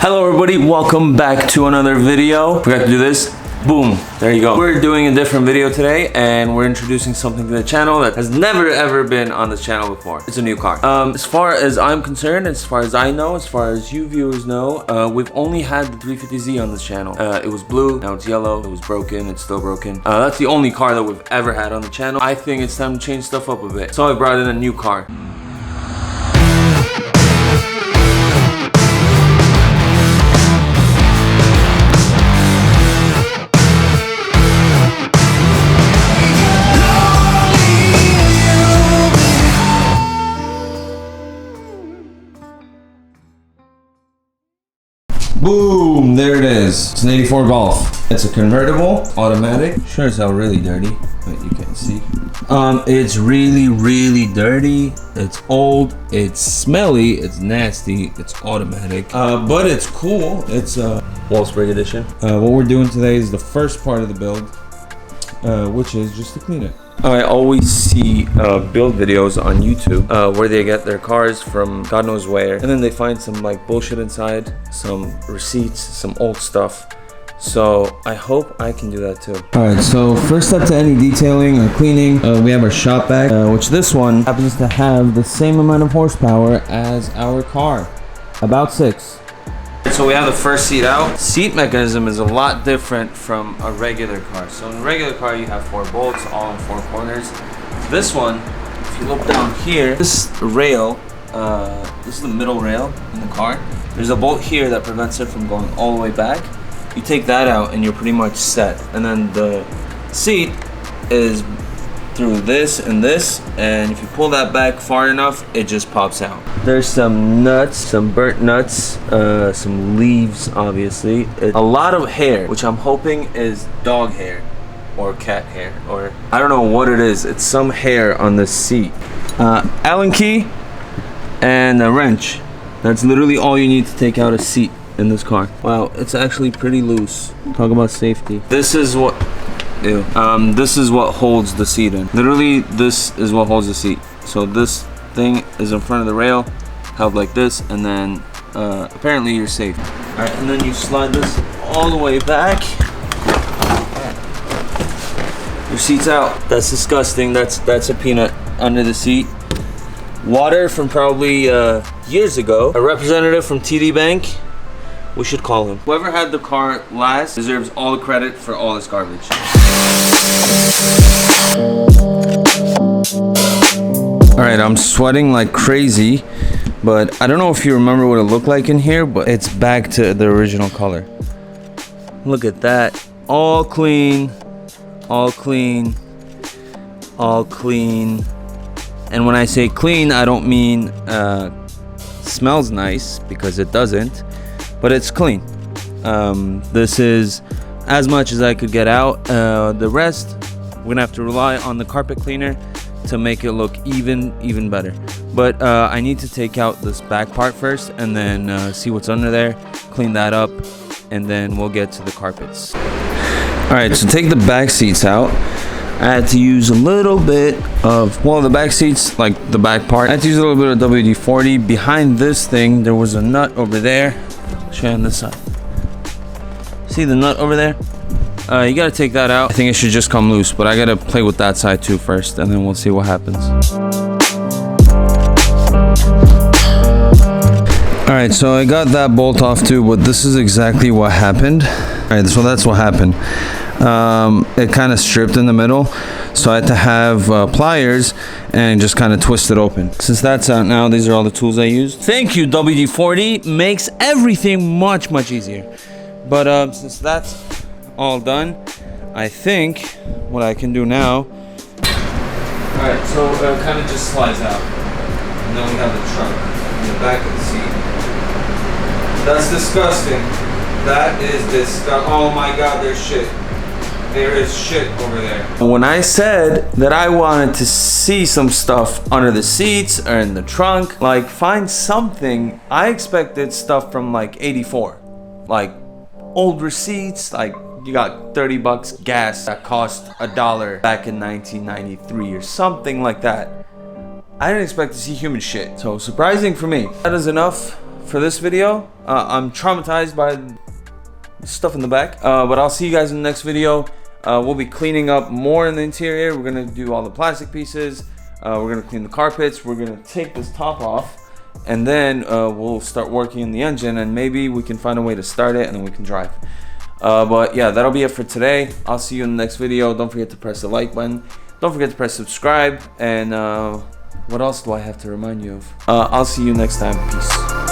Hello everybody, welcome back to another video. Forgot to do this. Boom, there you go. We're doing a different video today and we're introducing something to the channel that has never ever been on this channel before. It's a new car. As far as I'm concerned, as far as I know, as far as you viewers know, we've only had the 350Z on this channel. It was blue, now it's yellow, it was broken, it's still broken. That's the only car that we've ever had on the channel. I think it's time to change stuff up a bit. So I brought in a new car. Boom, there it is. It's an 84 Golf. It's a convertible, automatic. Sure as hell really dirty, but you can't see. It's really dirty. It's old, it's smelly, it's nasty, it's automatic. But it's cool. It's a wall spring edition. What we're doing today is the first part of the build, which is just to clean it. I always see build videos on YouTube where they get their cars from God knows where, and then they find some like bullshit inside, some receipts, some old stuff. So I hope I can do that too. Alright, so first step to any detailing or cleaning, we have our shop vac, which this one happens to have the same amount of horsepower as our car, about 6. So we have the first seat out. Seat mechanism is a lot different from a regular car. So in a regular car you have 4 bolts all in 4 corners. This one, if you look down here, this rail, this is the middle rail in the car. There's a bolt here that prevents it from going all the way back. You take that out and you're pretty much set. And then the seat is through this and this, and if you pull that back far enough, it just pops out. There's some nuts, some burnt nuts, some leaves, obviously. A lot of hair, which I'm hoping is dog hair or cat hair, or I don't know what it is. It's some hair on the seat. Allen key and a wrench. That's literally all you need to take out a seat in this car. Wow, it's actually pretty loose. Talk about safety. This is what this is what holds the seat in. Literally, this is what holds the seat. So this thing is in front of the rail, held like this, and then apparently you're safe. All right, and then you slide this all the way back. Your seat's out. That's disgusting. That's a peanut under the seat. Water from probably years ago. A representative from TD Bank. We should call him. Whoever had the car last deserves all the credit for all this garbage. Alright, I'm sweating like crazy, but I don't know if you remember what it looked like in here, but it's back to the original color. Look at that. All clean, all clean, all clean. And when I say clean, I don't mean smells nice, because it doesn't. But it's clean. This is as much as I could get out. The rest, we're gonna have to rely on the carpet cleaner to make it look even better. But I need to take out this back part first and then see what's under there, clean that up, and then we'll get to the carpets. All right, so take the back seats out. I had to use a little bit of, well, the back seats, like the back part, I had to use a little bit of WD-40. Behind this thing, there was a nut over there. Show you on this side. See the nut over there? You gotta take that out. I think it should just come loose, but I gotta play with that side too first, and then we'll see what happens. Alright, so I got that bolt off too, but this is exactly what happened. Alright, so that's what happened. It kind of stripped in the middle, so I had to have pliers and just kind of twist it open. Since that's out now, these are all the tools I used. Thank you, WD-40. Makes everything much easier. But since that's all done, I think what I can do now. Alright, so it kind of just slides out, and then we have the trunk in the back of the seat. That's disgusting. That is disgusting. Oh my god, there's shit. There is shit over there. When I said that I wanted to see some stuff under the seats or in the trunk, like find something, I expected stuff from like 84. Like old receipts, like you got 30 bucks gas that cost $1 back in 1993 or something like that. I didn't expect to see human shit. So surprising for me. That is enough for this video. I'm traumatized by stuff in the back, but I'll see you guys in the next video. We'll be cleaning up more in the interior. We're gonna do all the plastic pieces. We're gonna clean the carpets. We're gonna take this top off, and then we'll start working on the engine, and maybe we can find a way to start it, and then we can drive. But yeah, that'll be it for today. I'll see you in the next video. Don't forget to press the like button. Don't forget to press subscribe. And what else do I have to remind you of? I'll see you next time. Peace.